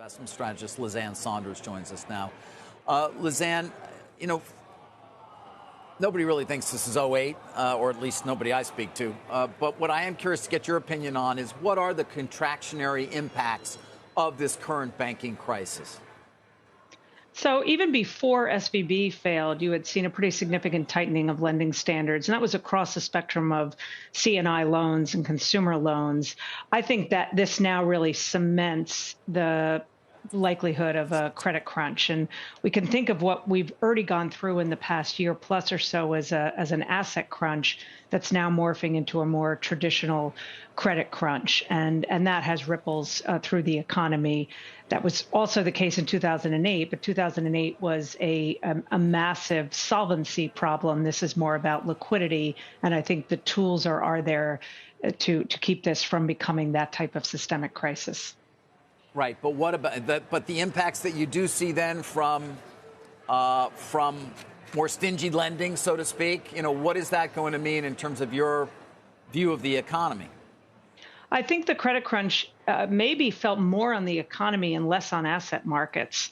Investment strategist Sonders joins us now. Lizanne, nobody really thinks this is '08, or at least nobody I speak to. But what I am curious to get your opinion on is what are the contractionary impacts of this current banking crisis? So even before SVB failed, you had seen a pretty significant tightening of lending standards, and that was across the spectrum of C&I loans and consumer loans. I think that this now really cements the likelihood of a credit crunch. And we can think of what we've already gone through in the past year plus or so as an asset crunch that's now morphing into a more traditional credit crunch. And that has ripples through the economy. That was also the case in 2008, but 2008 was a massive solvency problem. This is more about liquidity. And I think the tools are there to keep this from becoming that type of systemic crisis. Right, but what about that? But the impacts that you do see then from more stingy lending, so to speak, what is that going to mean in terms of your view of the economy? I think the credit crunch maybe felt more on the economy and less on asset markets.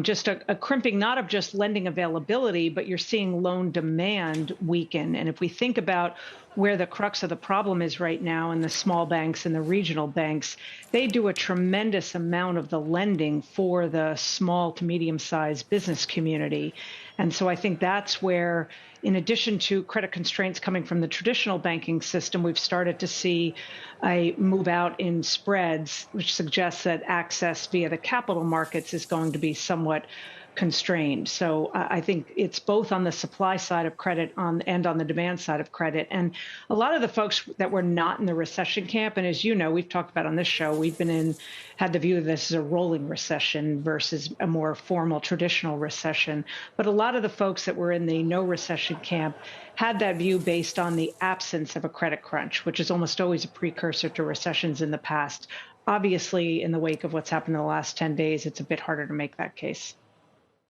Just a crimping, not of just lending availability, but you're seeing loan demand weaken. And if we think about where the crux of the problem is right now in the small banks and the regional banks, they do a tremendous amount of the lending for the small to medium-sized business community. And so I think that's where, in addition to credit constraints coming from the traditional banking system, we've started to see a move out in spreads, which suggests that access via the capital markets is going to be somewhat constrained. So I think it's both on the supply side of credit and on the demand side of credit. And a lot of the folks that were not in the recession camp, and as you know, we've talked about on this show, we've had the view of this as a rolling recession versus a more formal traditional recession. But a lot of the folks that were in the no recession camp had that view based on the absence of a credit crunch, which is almost always a precursor to recessions in the past. Obviously, in the wake of what's happened in the last 10 days, it's a bit harder to make that case.